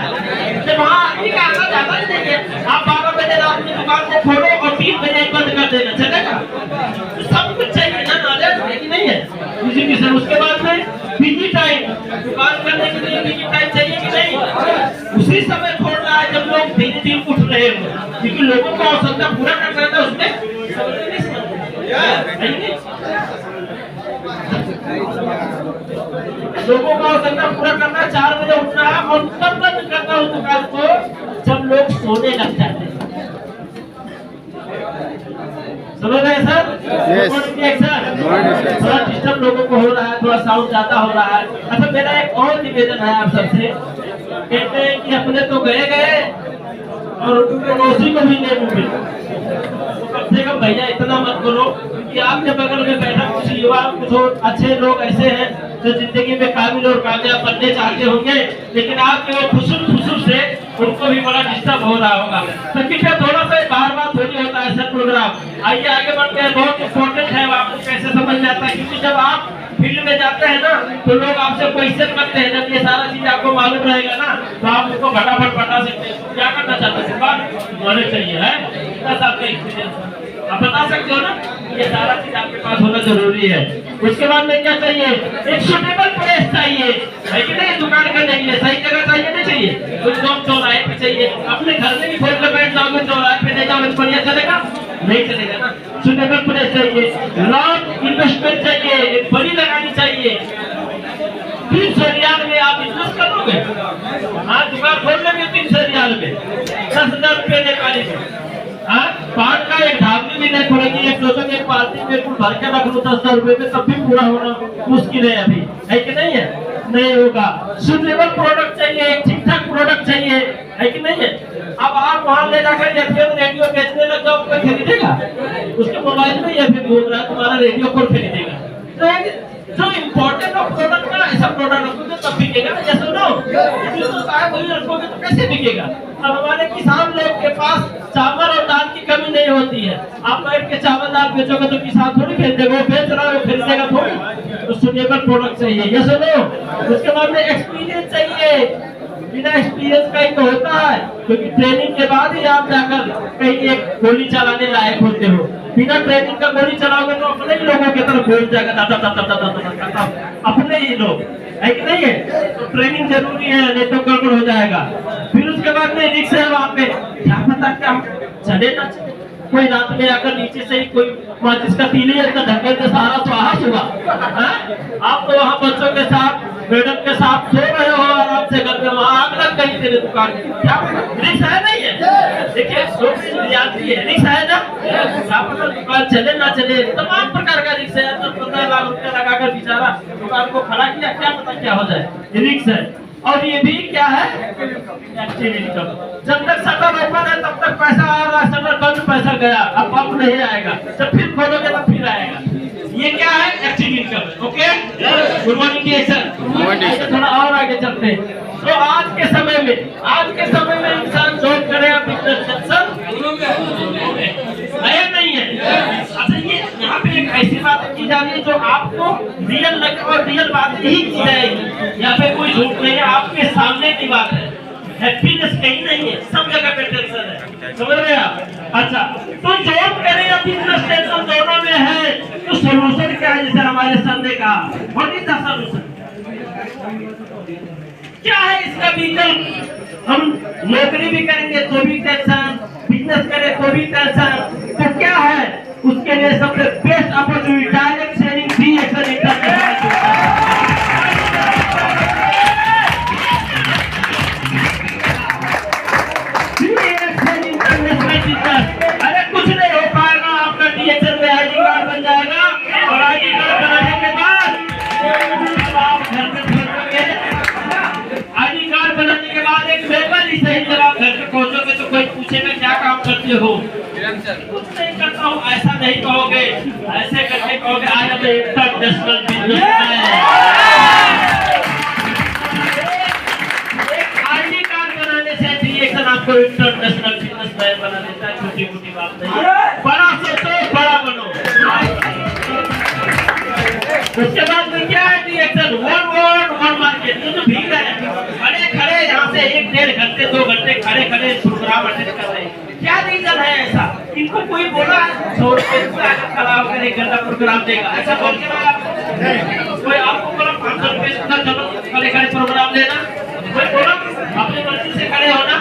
जब वहाँ आदमी का आना जाता ही नहीं है, आप 12 बजे रात में दुकान को खोलो और 3 बजे बंद कर देना, चलेगा? तो सब कुछ चाहिए ना, नॉलेज है कि नहीं है? एजुकेशन। उसके बाद में बिजी टाइम, दुकान करने के लिए बिजी टाइम चाहिए कि नहीं? उसी समय खोलना है जब लोग धीरे धीरे उठ रहे हो, क्योंकि लोगों को आवश्यकता पूरा करना है। उसमें लोगों का आवश्यकता पूरा करना, 4 बजे उठना है और तब बंद करना उस दुकान को जब लोग सोने लग जाते हैं। समझ रहे हैं सर? थोड़ा डिस्टर्ब लोगों को हो रहा है, थोड़ा साउंड ज्यादा हो रहा है। अच्छा, मेरा एक और निवेदन है आप सबसे। कहते हैं कि अपने तो गए और पड़ोसी को भी ले मिले, तो कम से कम भैया इतना मत करो, क्योंकि आपके बगल में बैठा कुछ युवा, कुछ अच्छे लोग ऐसे हैं जो जिंदगी में काबिल और कामयाब बनने चाहते होंगे, लेकिन आपके वो खुशुर से उनको भी बड़ा डिस्टर्ब हो रहा होगा। तो कृपया थोड़ा सा बार थोड़ी होता है ऐसा प्रोग्राम। आइए आगे बढ़ते हैं, बहुत इम्पोर्टेंट है, आपको कैसे समझ में आता है, क्योंकि जब आप फील्ड में जाते हैं ना तो लोग आपसे क्वेश्चन करते हैं। जब ये सारा चीज आपको मालूम रहेगा ना तो आप उसको फटाफट बता सकते हैं। क्या करना चाहते हैं, बात होने चाहिए है, बस आपका एक्सपीरियंस आप बता सकते हो ना, ये सारा चीज आपके पास होना जरूरी है। उसके बाद में क्या चाहिए, एक सुटेबल प्लेस चाहिए, है कि नहीं, दुकान करने के लिए सही जगह चाहिए, नहीं चाहिए, कुछ लोग चौराहे पे चाहिए। अपने घर में भी खोल कर बैठ जाओगे, चौराहे पे नहीं जाओगे, बढ़िया चलेगा, नहीं चलेगा ना। सुटेबल प्लेस चाहिए, लॉन्ग इन्वेस्टमेंट चाहिए, एक बड़ी लगानी चाहिए। 300 रियाल में आप इन्वेस्ट करोगे, हाँ दुकान खोल लेंगे 300 रियाल में, 10,000 रुपये नेपाली में। हाँ, पान का एक ढाबी भी नहीं खोलेगी, एक सोचोगे एक पार्टी में कुछ भर के रख लो 10,000 रुपए में, तब भी पूरा होना मुश्किल है अभी, है कि नहीं है, नहीं होगा। सुटेबल प्रोडक्ट चाहिए, एक ठीक ठाक प्रोडक्ट चाहिए, है कि नहीं है। अब आप वहाँ ले जाकर एफएम रेडियो बेचने लग जाओ, कोई खरीदेगा, उसके मोबाइल में एफएम बोल रहा है, तुम्हारा रेडियो कौन खरीदेगा। तो जो इम्पोर्टेंट प्रोडक्ट ना, ऐसा प्रोडक्ट रखोगे तब बिकेगा ना, जैसे वही रखोगे तो कैसे बिकेगा। अब हमारे किसान लोग के पास चावल और दाल की कमी नहीं होती है, आप बैठ के चावल दाल बेचोगे तो किसान थोड़ी खरीदेगा, वो बेच रहा है, वो खरीदेगा थोड़ी। तो सुटेबल प्रोडक्ट चाहिए, ये सुनो। उसके बाद में एक्सपीरियंस चाहिए, बिना एक्सपीरियंस का ही तो होता है, क्योंकि ट्रेनिंग के बाद ही आप जाकर कहीं एक गोली चलाने लायक होते हो। बिना ट्रेनिंग का गोली चलाओगे तो अपने ही लोगों की तरफ घूम जाएगा, अपने ही लोग, है कि नहीं है। तो ट्रेनिंग जरूरी है, नहीं तो गड़बड़ हो जाएगा। फिर उसके बाद में रिक्स है वहाँ पे, क्या पता क्या चले ना चले, कोई रात में आकर नीचे से ही कोई माचिस का तीली इतना ढके से सारा स्वाहा हुआ। आप तो वहाँ बच्चों के साथ, मैडम के साथ सो रहे हो आराम से घर में, वहाँ आग लग गई तेरे दुकान की, क्या रिक्स है नहीं है। देखिए रिक्स है ना, आपका दुकान चले ना चले, तमाम प्रकार का रिक्स है। 10-15 लाख रुपया लगाकर बेचारा दुकान को खड़ा किया, क्या पता क्या हो जाए, रिक्स है। और ये भी क्या है, एक्टिव इनकम। जब तक शटर ओपन है तब तक पैसा आ रहा है, शटर बंद पैसा गया, अब पंप नहीं आएगा, जब फिर खोलोगे तब फिर आएगा। ये क्या है, active income. Okay, good morning sir. थोड़ा और आगे चलते हैं। तो आज के समय में इंसान जॉब करे या बिजनेस है नहीं है। अच्छा, ये यहाँ पे एक ऐसी बात की जा रही है जो आपको रियल लगे और रियल बात ही की जाएगी, यहाँ पे कोई झूठ नहीं है, आपके सामने की बात है। हैप्पीनेस कहीं नहीं है, सब जगह पे टेंशन है, समझ रहे हैं। अच्छा, तो जॉब करे या बिजनेस टेंशन दोनों में है, तो सोल्यूशन क्या है, जैसे हमारे सर ने कहा, व्हाट इज द सोल्यूशन, क्या है इसका विकल्प। हम नौकरी भी करेंगे तो भी टेंशन, बिजनेस करें तो भी टेंशन, तो क्या है उसके लिए सबसे बेस्ट अपॉर्चुनिटी, डायरेक्ट सेलिंग भी एक्शन इंटरनेशनल। अरे कुछ नहीं हो पाएगा, आपका डीएक्शन में आईडी कार्ड बन जाएगा, और आईडी कार्ड बनाने के बाद आप घर में पहुंचोगे, आईडी कार्ड बनाने के बाद एक पेपर ही सही जब आप घर पे पहुंचोगे तो कोई पूछेगा क्या काम करते हो, कुछ नहीं करता हूँ ऐसा नहीं कहोगे, ऐसे करके कहोगे आई एम इंटरनेशनल बिजनेसमैन। एक आईडी कार्ड बनाने से डीएक्शन आपको इंटरनेशनल बिजनेसमैन बना देता है, छोटी मोटी बात नहीं है। बड़ा सोचो, बड़ा बनो। उसके बाद में क्या है, डीएक्शन वन वर्ड वन मार्केट। ये जो भीड़ है, खड़े यहाँ से 1-1.5 घंटे 2 घंटे खड़े प्रोग्राम अटेंड कर रहे हैं, क्या रीजन है ऐसा। इनको कोई बोला 100 रुपए खड़ा होकर 1 घंटा प्रोग्राम देगा, ऐसा बोल के कोई आपको बोला 500 रुपए चलो खड़े प्रोग्राम देना, कोई बोला अपने मर्जी से खड़े होना।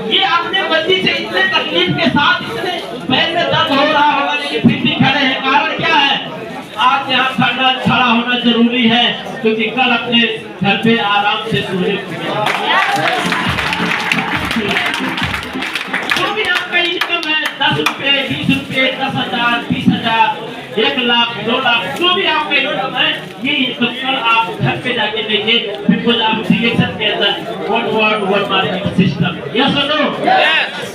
ये अपने मर्जी से इतने तकलीफ के साथ, इतने पैर में दर्द हो रहा होगा, लेकिन फिर भी खड़े हैं। कारण क्या है, आज यहाँ खड़ा होना जरूरी है, क्योंकि कल अपने घर पे आराम से सोने जो भी आपका इनकम है, 10 रुपए 20 रुपए 10,000 20,000 1 लाख 2 लाख, जो भी आपका इनकम है, ये इनकम कल आप घर पे जाके देखिए, बिकॉज आप डीएक्शन के अंदर वन मार्केट सिस्टम, यस और नो।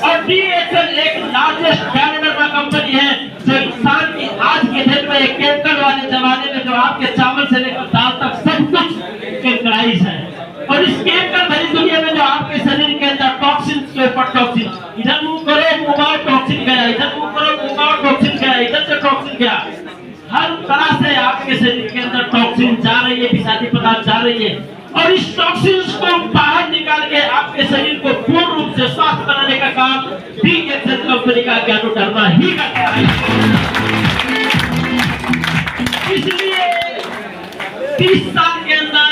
और डीएक्शन एक लार्जेस्ट फार्मा कंपनी है जो इंसान की आज के दिन में एक केमिकल वाले जमाने में जो आपके चावल से लेकर दाल तक सब इधर मुंह करो मुंह टॉक्सिन गया, इधर मुंह करो मुंह टॉक्सिन गया, इधर से टॉक्सिन गया। हर तरह से आपके शरीर के अंदर टॉक्सिन जा रही है, विषादी पदार्थ जा रही है, और इस टॉक्सिन्स को बाहर निकाल के आपके शरीर को पूर्ण रूप से स्वस्थ बनाने का काम डीएक्सएल कंपनी का ज्ञानो डरमा ही करता है। इसलिए 30 साल के अंदर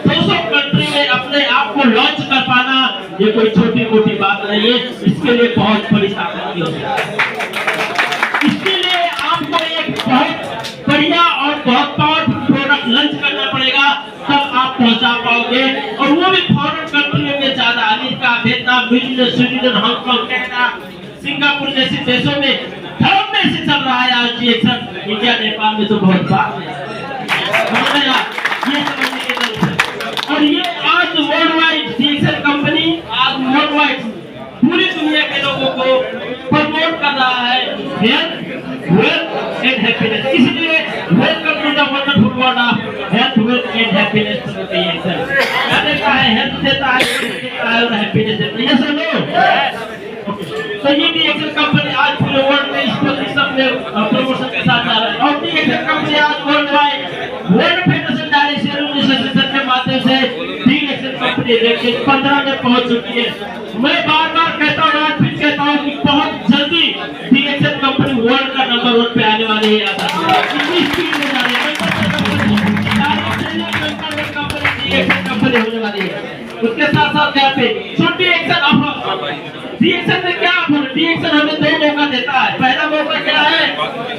200 कंट्री में अपने आप को लॉन्च कर पाना ये कोई छोटी मोटी बात नहीं है, इसके लिए बहुत बड़ी ताकत की होती है। इसके लिए आपको एक बहुत बढ़िया और बहुत पावरफुल प्रोडक्ट लॉन्च करना पड़ेगा, तब आप पहुंचा पाओगे, और वो भी फॉरेन कंट्रियों में ज्यादा, America, Vietnam, New Zealand, Sweden, Hong Kong, Canada, Singapore जैसे देशों में धर्म में से चल रहा है आज डीएक्सएल। इंडिया नेपाल में तो बहुत बात है, ये समझने की जरूरत है। और ये आज वर्ल्ड वाइड डीएक्सएल कंपनी आज वर्ल्ड वाइड पूरी दुनिया के लोगों को प्रमोट कर रहा है हेल्थ, वेल्थ एंड हैप्पीनेस। इसलिए welcome to the wonderful world of health, wealth and happiness to DXL. मैंने कहा है हेल्थ देता है, वेल्थ देता है और हैप्पीनेस देता है, ये सुनो। तो ये डीएक्सएल कंपनी आज पूरे वर्ल्ड में इस पोजीशन में प्रमोशन के साथ जा रहा है, और डीएक्सएल कंपनी आज world wide world federation direct association के माध्यम से डीएक्सएल कंपनी रैंकिंग 15 में पहुंच चुकी है। मैं बार-बार कहता हूं, आज फिर कहता हूं कि बहुत जल्दी डीएक्सएल कंपनी वर्ल्ड का नंबर 1 पे आने वाली है। इतनी स्पीड में जा रही है, डीएक्सएल कंपनी होने वाली है। उसके साथ साथ यहाँ पे डीएक्सएल ऑफर, डीएक्सएल में क्या ऑफर, डीएक्सएल हमें 2 मौका देता है। पहला मौका क्या है,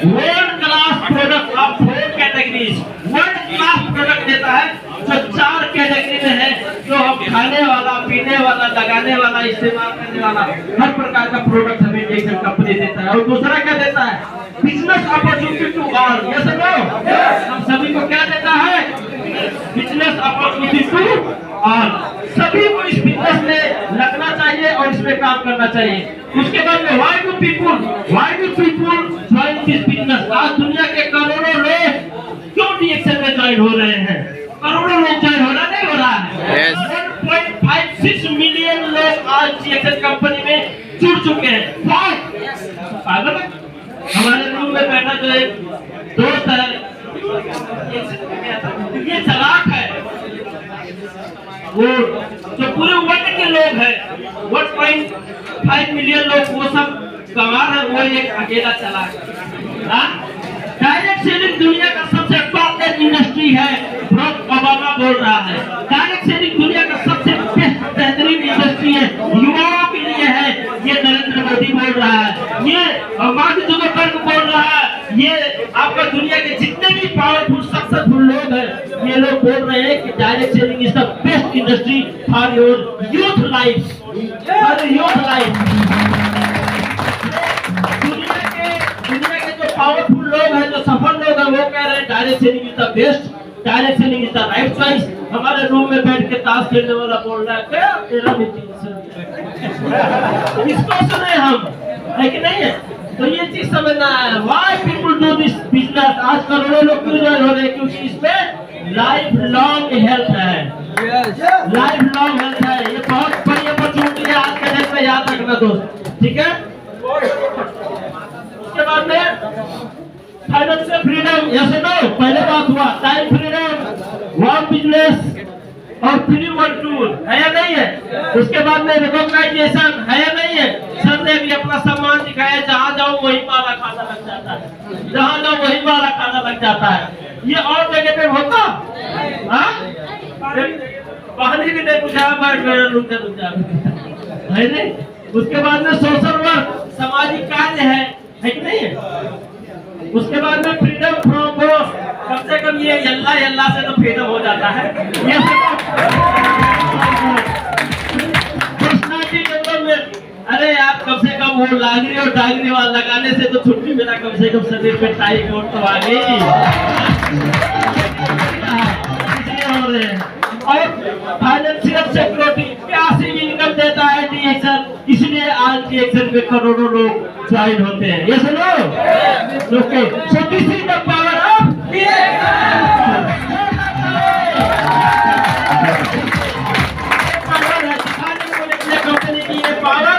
world class product of 4 categories, world class product देता है जो 4 कैटेगरी में है, जो हम खाने वाला, पीने वाला, लगाने वाला, इस्तेमाल करने वाला हर प्रकार का प्रोडक्ट हमें डीएक्सएल कंपनी देता है। और दूसरा क्या देता है, बिजनेस अपॉर्चुनिटी टू ऑल। ये सब हम सभी को क्या देता है, बिजनेस अपॉर्चुनिटी टू ऑल। सभी को इस बिजनेस में लगना चाहिए और इसमें काम करना चाहिए। उसके बाद में why do people join this business. आज दुनिया के करोड़ों लोग क्यों डीएक्सएल में ज्वाइन हो रहे हैं, करोड़ों लोग ज्वाइन हो रहा नहीं हो रहा है। 1.56 मिलियन लोग आज डीएक्सएल कंपनी में जुड़ चुके हैं। हमारे रूम में बैठा जो एक दोस्त है, ये चालाक है, वो जो पूरे वर्ल्ड के लोग हैं 1.5 मिलियन लोग वो सब गंवार है, वो एक अकेला चालाक है। डायरेक्ट सेलिंग दुनिया का सबसे टॉप इंडस्ट्री है, बराक ओबामा बोल रहा है। डायरेक्ट सेलिंग दुनिया का सबसे बेहतरीन इंडस्ट्री है, युवाओं के लिए है, ये नरेंद्र मोदी बोल रहा है, ये मार्क जुकरबर्ग बोल रहा है, ये आपका दुनिया के जितने भी पावरफुल सक्सेसफुल लोग हैं ये लोग बोल रहे हैं कि direct selling is the best industry for your youth life, for youth life. दुनिया के जो पावरफुल लोग हैं, जो सफल लोग हैं, वो कह रहे हैं direct selling is the best, direct selling is the right choice. हमारे रूम में बैठ के ताश खेलने वाला बोल रहा है क्या तेरा मीटिंग इसको सुने हम, है कि नहीं है? तो ये चीज समझना है, why people do this business. आज करोड़ों लोग क्यों ज्वाइन हो रहे हैं, क्योंकि इसमें लाइफ लॉन्ग हेल्थ है, लाइफ लॉन्ग हेल्थ है। ये बहुत बड़ी अपॉर्चुनिटी है आज के डेट में, याद रखना दोस्त, ठीक है। उसके बाद में फाइनेंशियल फ्रीडम, यस नो, पहले बात हुआ टाइम फ्रीडम, वर्क बिजनेस और फ्री वर्क टूल है या नहीं है। उसके बाद में रिकॉग्नाइजेशन है या नहीं है। सर ने भी अपना सम्मान दिखाया, जहाँ जाओ वही माला खाना लग जाता है, जहाँ जाओ वही माला खाना लग जाता है। ये और जगह पे होता पानी भी नहीं पूछा, बैठ गए रुक जा है नहीं। उसके बाद में सोशल वर्क, सामाजिक कार्य है कि नहीं है। उसके बाद में फ्रीडम फ्रॉम बॉस, कम से कम ये यल्ला से तो फ्रीडम हो जाता है। ये पर्सनालिटी डेवलपमेंट, अरे आप कम से कम वो लागरी और डागरी वाला लगाने से तो छुट्टी मिला, कम से कम शरीर पे टाई कोट तो आ गई, इसलिए हो रहे हैं। और फाइनेंशियल सिक्योरिटी, पैसिव इनकम देता है डीएक्सएल, इसलिए आज डीएक्सएल में करोड़ों लोग ज्वाइन होते हैं। ये सुनो, okay, so this is the power of DXL. Company की ये पावर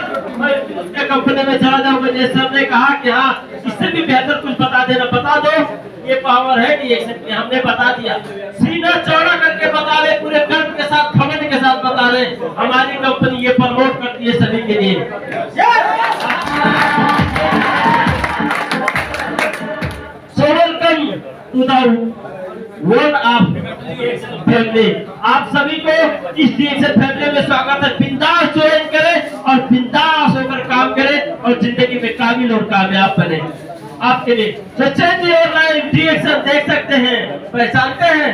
चला जाऊंगा। जैसे सर ने कहा कि हाँ इससे भी बेहतर कुछ बता देना, बता दो। ये पावर है रिएक्शन की, हमने बता दिया। सीना चौड़ा करके बता रहे, पूरे गर्व के साथ घमंड के साथ बता रहे, हमारी कंपनी ये प्रमोट करती है सभी के लिए। So welcome to the world of family. आप सभी को इस रिएक्शन फैमिली में स्वागत है। बिंदास ज्वाइन करें और बिंदास होकर काम करें और जिंदगी में काबिल और कामयाब बने। आपके लिए सचिन जी ऑनलाइन रिएक्शन देख सकते हैं, पहचानते हैं?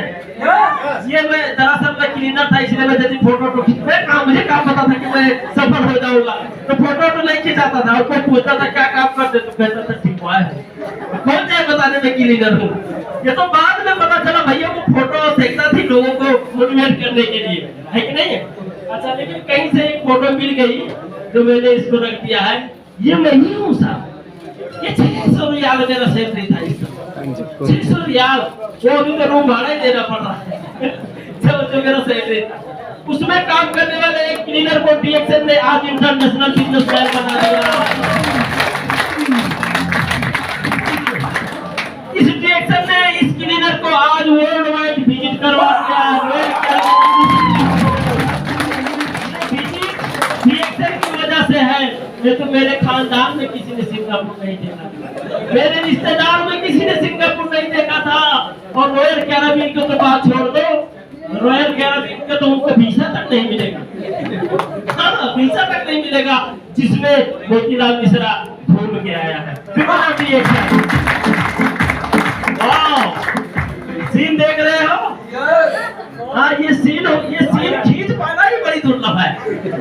ये मैं दरअसल मैं क्लीनर था, इसलिए मैं जल्दी फोटो खींच, मुझे काम पता था कि मैं सफल हो जाऊंगा, तो फोटो नहीं खिंचाता था। उसको पूछता था क्या काम करते, तो कहता था ठीक हुआ है। कौन जाए बताने में क्लीनर हूँ? ये तो बाद में पता चला भैया वो फोटो देखता थी लोगों को मोटिवेट करने के लिए, है कि नहीं? अच्छा, लेकिन कहीं से एक फोटो मिल गई जो मैंने इसको रख दिया है। ये मैं ही हूँ साहब। ये 600 रियाल मेरा सैलरी था, 600 रियाल। वो अभी तो रूम भाड़ा ही देना पड़ रहा है जो मेरा सैलरी था। उसमें काम करने वाले एक क्लीनर को रिएक्शन ने आज इंटरनेशनल बिजनेसमैन बना दिया। इस रिएक्शन ने इस क्लीनर को आज वर्ल्ड वाइड विजिट करवा दिया। रिएक्शन की वजह से है, ये तो मेरे खानदान में किसी ने सिंगापुर नहीं देखा, मेरे रिश्तेदार में किसी ने सिंगापुर नहीं देखा था। और रॉयल कैरिबियन को तो बात छोड़ दो, रॉयल कैरिबियन का तो उनको वीजा तक नहीं मिलेगा। हाँ, वीजा तक नहीं मिलेगा, जिसमें मोतीलाल मिश्रा घूम के आया है। सीन देख रहे हो? हाँ, ये सीन खींच पाना ही बड़ी दुर्लभ है।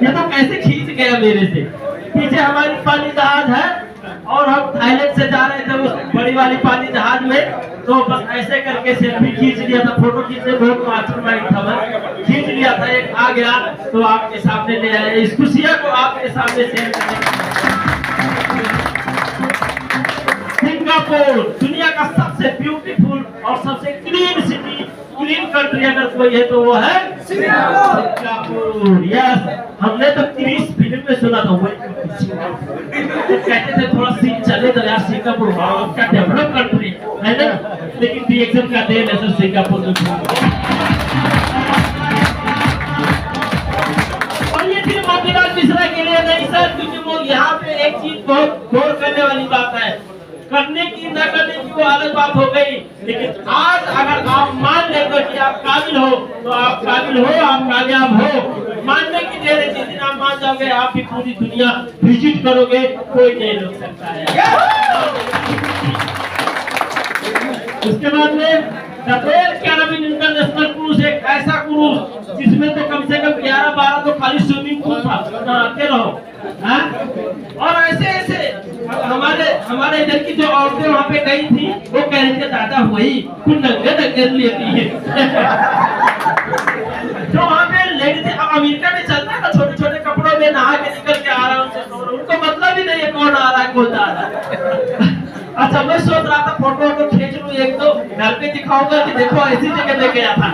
ये तो कैसे खींच गया मेरे से। पीछे हमारी पानी जहाज है और हम थाईलैंड से जा रहे थे उस बड़ी वाली पानी जहाज में, तो बस ऐसे करके सेल्फी खींच लिया था। फोटो खींचने बहुत मास्टरमाइंड था, मैं खींच लिया था। एक आ गया तो आपके सामने ले आया, इस खुशियां को आपके सामने शेयर करें। सिंगापुर दुनिया का सबसे ब्यूटीफुल और सबसे क्लीन सिटी, क्लीन कंट्री अगर कोई है तो वो है सिंगापुर। यस, हमने तो क्रिस फिल्म में सुना था, वो कहते थे थोड़ा सीन चले तो यार सिंगापुर का डेवलप कंट्री है ना, लेकिन रिएक्शन का देन है सिंगापुर में। और ये सिर्फ मोतीलाल मिश्रा के लिए नहीं सर, क्योंकि वो यहाँ पे एक चीज बहुत गौर करने वाली बात है। करने की न करने की वो अलग बात हो गई, लेकिन आज अगर आप मान लेते कि आप काबिल हो तो आप काबिल हो, आप कामयाब हो। मानने की देर है, जिस दिन आप मान जाओगे आप भी पूरी दुनिया विजिट करोगे, कोई नहीं रोक सकता है। उसके बाद में रॉयल कैरिबियन इंटरनेशनल क्रूज, एक ऐसा क्रूज जिसमें तो कम से कम 11-12 तो खाली स्विमिंग पूल था, नहाते रहो। और ऐसे हमारे इधर की जो औरतें वहाँ पे गई थी, वो कह रही थी दादा वही कुछ नंगे लेती है जो वहाँ पे लेडीज। अब अमेरिका में चलता है ना, छोटे छोटे कपड़ों में नहा के निकल के आ रहा हूँ, उनको मतलब ही नहीं है कौन आ रहा है कौन जा रहा है। अच्छा, मैं सोच रहा था फोटो को खींच लूं, एक तो घर पे दिखाऊंगा कि देखो ऐसी जगह लेके आया था,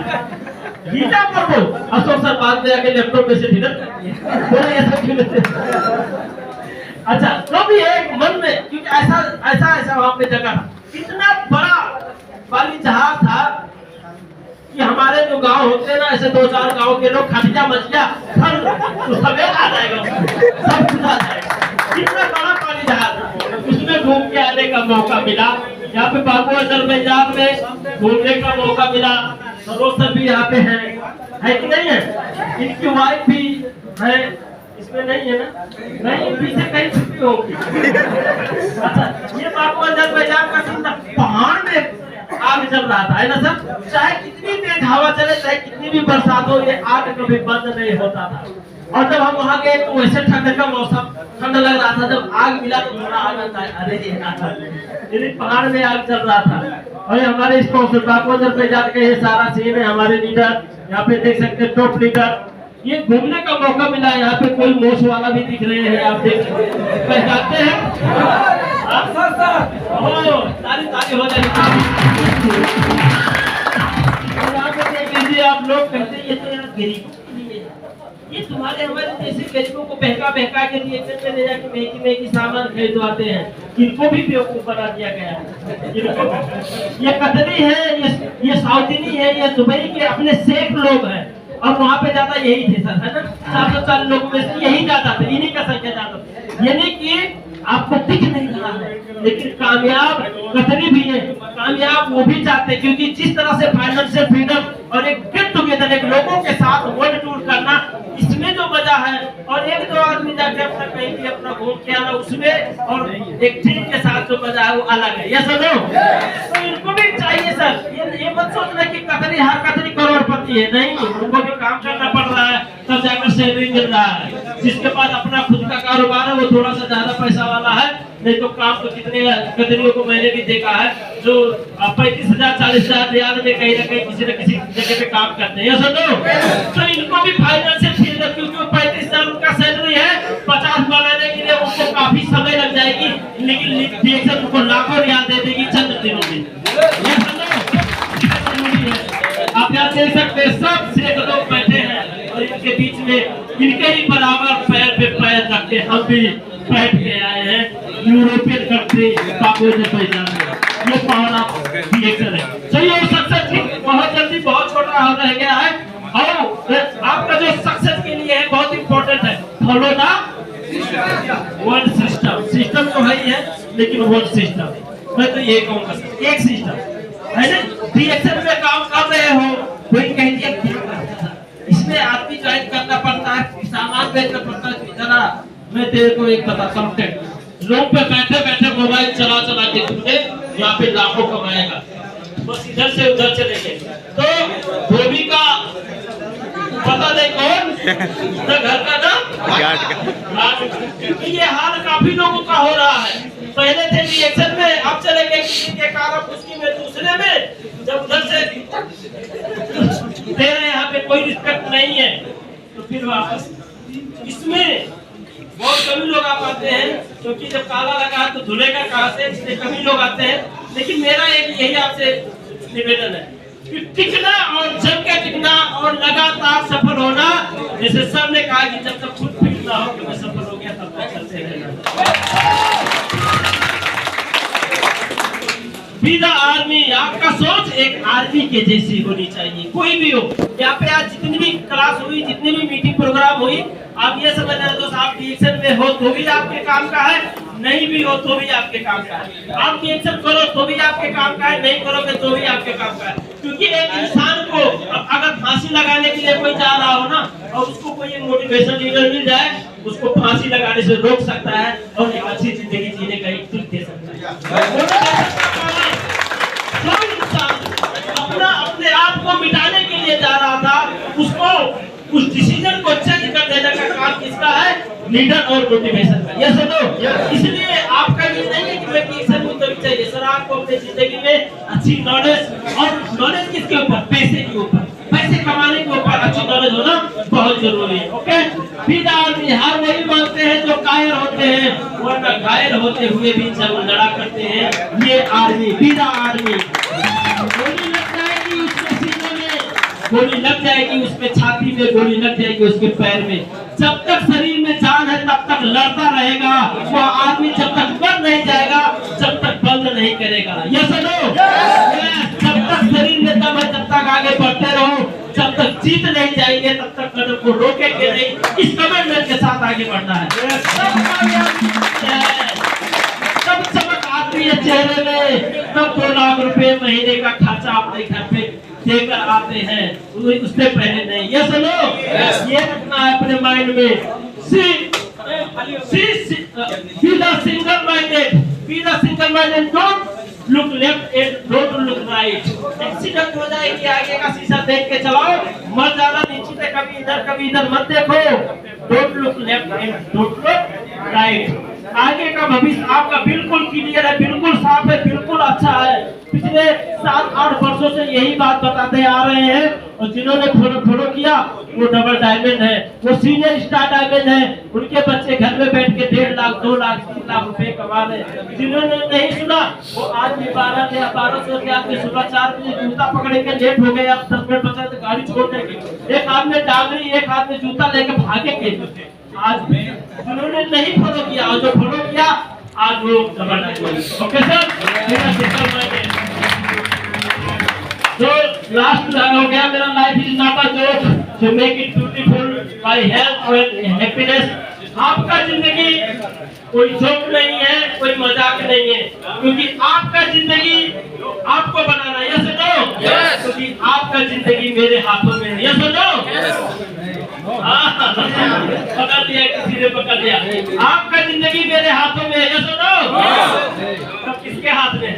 खींचा फोटो। अशोक सर बाद में आके लैपटॉप में से डिलीट कर दिया। अच्छा, तो भी एक मन में, क्योंकि ऐसा वहाँ पे जगह था, इतना बड़ा वाली जहाज था कि हमारे जो गांव होते हैं ना, ऐसे 2-4 गांव के लोग खटिया मचिया तो सवेरा आ जाएगा, सब कुछ आ जाएगा। इतना बड़ा पानी जहाज, उसमें घूम के आने का मौका मिला। यहाँ पे बाबू अजरबैजान में घूमने का मौका मिला। सरोज सर भी यहाँ पे है कि नहीं है? इनकी वाइफ भी है, इसमें नहीं है ना? नहीं, पीछे कहीं छुट्टी होगी। अच्छा, ये बाबू अजरबैजान का सीन था, पहाड़ में आग चल रहा था, है ना सर? चाहे कितनी तेज हवा चले, चाहे कितनी भी बरसात हो, ये आग कभी बंद नहीं होता था। और जब हम वहाँ गए तो वैसे ठंड का मौसम, ठंड लग रहा था। जब आग मिला तो थोड़ा आग आता है, अरे पहाड़ में आग चल रहा था। और हमारे स्पॉन्सर बाबू अजरबैजान का ये सारा सीन है। हमारे लीडर यहाँ पे देख सकते हैं, टॉप लीडर। ये घूमने का मौका मिला, यहाँ पे कोई मोश वाला भी दिख रहे हैं, आप देख पहचानते हैं? ताली हो जाएगी। यहाँ पे देख लीजिए आप लोग, कहते हैं ये तो यार गरीबों के लिए, ये तुम्हारे हमारे जैसे गरीबों को बहका बहका के रिएक्शन में ले जाके महंगी सामान खरीदवाते हैं। इनको भी बेवकूफ बना दिया गया है। ये कतरी है, ये साउथनी है, ये दुबई के अपने शेख लोग हैं और वहाँ पे ज्यादा यही थे सर, है ना? 440 लोगों में से यही ज्यादा थे, इन्हीं का संख्या ज्यादा था। यानी कि आपको दिख नहीं रहा है, लेकिन कामयाब कतरी भी है, कामयाब वो भी चाहते हैं, क्योंकि जिस तरह से फाइनेंशियल फ्रीडम और एक गेट टुगेदर एक लोगों के साथ वर्ल्ड टूर करना, इसमें जो मजा है, और एक दो आदमी जाके अपना कहीं भी अपना घूम के आना उसमें, और एक टीम के साथ जो मजा है वो अलग है। Yes no? तो इनको भी चाहिए सर, ये मत सोचना कि कतरी हर कतरी करोड़पति है, नहीं, उनको भी काम करना पड़ रहा है तब जाकर सैलरी मिल रहा है। जिसके पास अपना खुद का कारोबार है वो थोड़ा सा ज्यादा पैसा वाला है, नहीं तो काम तो कितने कतरियों को मैंने भी देखा है जो 35,000 40,000 रियाल में कहीं ना कहीं किसी न किसी जगह पे काम करते हैं। Yes no? तो इनको भी फाइनेंशियल फ्रीडम, क्योंकि 35,000 उनका सैलरी है, 50 बनाने के लिए उनको काफी समय लग जाएगी, लेकिन रिएक्शन उनको लाखों रियाल दे देगी चंद दिनों में। आप यहाँ देख सकते हैं सब शेख लोग बैठे हैं और इनके बीच में इनके ही बराबर पैर पे पैर रख के हम भी बैठ के आए हैं। यूरोपियन कंट्री ये पहला रिएक्शन है। चलिए सक्सेस बहुत जल्दी बहुत छोटा हो रह गया है, और आपका जो सक्सेस के लिए है बहुत इंपॉर्टेंट है, follow the one system. System तो है ही है, लेकिन वन सिस्टम मैं तो ये कहूँगा एक सिस्टम है ना। रिएक्शन में काम कर रहे हो, कोई कह दिया इसमें आदमी ज्वाइन करना पड़ता है, सामान बेचना पड़ता है। जरा मैं तेरे को एक बताता हूँ, लोग पे बैठे बैठे मोबाइल चला चला के तुमने यहाँ पे लाखों कमाएगा, बस इधर से उधर चलेंगे। तो धोबी का पता नहीं कौन ना घर का नाम, ये हाल काफी लोगों का हो रहा है। पहले थे रिएक्शन में, अब चले गए किसी के कारण उसकी में दूसरे में, जब उधर से दे रहे यहाँ पे कोई रिस्पेक्ट नहीं है तो फिर वापस इसमें बहुत कमी लोग आ पाते हैं, क्योंकि जब काला लगा है तो धुलेगा कहाँ से, इसलिए कमी लोग आते हैं। लेकिन मेरा एक यही आपसे निवेदन है कि टिकना और जम के टिकना और लगातार सफल होना। जैसे सर ने कहा कि जब तक खुद फिट ना हो कि मैं सफल हो गया तब तक चलते रहना। बी द आर्मी, आपका सोच एक आर्मी के जैसी होनी चाहिए, कोई भी हो। यहाँ पे आज जितनी भी क्लास हुई, जितनी भी मीटिंग प्रोग्राम हुई, आप ये समझ रहे दोस्त, आप रिएक्शन में हो तो भी आपके काम का है, नहीं भी हो तो भी आपके काम का है। आप रिएक्शन करो तो भी आपके काम का है, नहीं करोगे तो भी आपके काम का है। क्योंकि एक इंसान को अगर फांसी लगाने के लिए कोई जा रहा हो ना, और उसको कोई मोटिवेशन लीडर मिल जाए, उसको फांसी लगाने से रोक सकता है और एक अच्छी जिंदगी जीने का एक ट्रिक दे सकता है। जो इंसान अपने आप को मिटाने के लिए जा रहा था, उसको उस डिसीजन को चेंज कर देने का काम किसका है? लीडर और मोटिवेशन का। Yes no? इसलिए आपका ये नहीं है कि मैं रिएक्शन में तो चाहिए सर, आपको अपनी जिंदगी में अच्छी नॉलेज, और नॉलेज किसके ऊपर? पैसे के ऊपर, पैसे कमाने के ऊपर अच्छी नॉलेज होना बहुत जरूरी है। ओके, फिर आदमी हर वही मानते हैं जो कायर होते हैं, वरना घायल होते हुए भी जरूर लड़ा करते हैं। ये आर्मी, बीरा आर्मी, गोली लग जाएगी उसके सीने में, गोली लग जाएगी उसके छाती में, गोली लग जाएगी उसके पैर में, जब तक शरीर में जान है तब तक लड़ता रहेगा वो आदमी। जब तक मर नहीं जाएगा, जब तक बंद नहीं करेगा। Yes no? जब तक शरीर में दम है तब तक आगे बढ़ते रहो, जब तक जीत नहीं जाएंगे तब तक कदम को रोकेंगे नहीं। इस कमिटमेंट के साथ आगे बढ़ना है। सब चमक आती है चेहरे में, तब 2 लाख रुपए महीने का खर्चा अपने घर पे देकर आते हैं, उससे पहले नहीं। Yes no? ये रखना है अपने माइंड में। Single minded, don't look left and don't look right. Accident हो जाए कि आगे का शीशा देख के चलाओ, मत ज्यादा नीचे से कभी इधर मत देखो। Don't look left and don't look right. आगे का भविष्य आपका बिल्कुल क्लियर है, बिल्कुल साफ है, बिल्कुल अच्छा है। पिछले 7-8 वर्षों से यही बात बताते आ रहे हैं, और जिन्होंने फॉलो किया वो डबल डायमंड है, वो सीनियर स्टार डायमंड है। उनके बच्चे घर में बैठ के 1.5 लाख 2 लाख 3 लाख रुपए कमा रहे। जिन्होंने नहीं सुना वो आज भी 1200 के आदमी सुबह 4 बजे जूता पकड़े के लेट हो गए, अब 10 मिनट बचा तो गाड़ी छोड़ देंगे। एक आदमी डांगरी, एक आदमी जूता लेके भागे के आज उन्होंने नहीं फॉलो किया और जो फॉलो किया आज वो जबरदस्त। ओके सर, मेरा सिस्टम जो लास्ट हो गया, मेरा life is not a joke, to make it beautiful by health and happiness. आपका जिंदगी कोई जोक नहीं है, कोई मजाक नहीं है, क्योंकि आपका जिंदगी आपको बनाना है। यस नो, क्योंकि आपका जिंदगी मेरे हाथों में है। यस नो, पकड़ लिया, किसी ने पकड़ लिया। आपका जिंदगी मेरे हाथों में है। यस नो, तब किसके हाथ में है?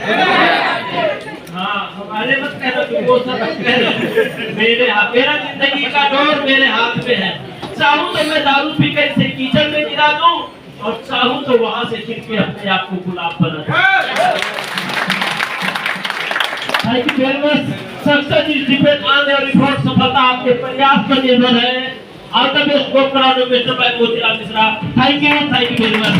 हाँ, हमारे मत कहना, तुम वो सब कह रहे। मेरे हाथ, मेरा जिंदगी का डोर मेरे हाथ में है। चाहूं तो मैं दारू पी कर इसे कीचड़ में गिरा दूं, और चाहूं तो वहां से खिंच के अपने आप को गुलाब बना दूं। Thank you very much. Success is depend on your effort. सफलता आपके प्रयास पर निर्भर है। ऑल द बेस्ट, गो कराउंड मिस्टर भाई Motilal Mishra. Thank you very much.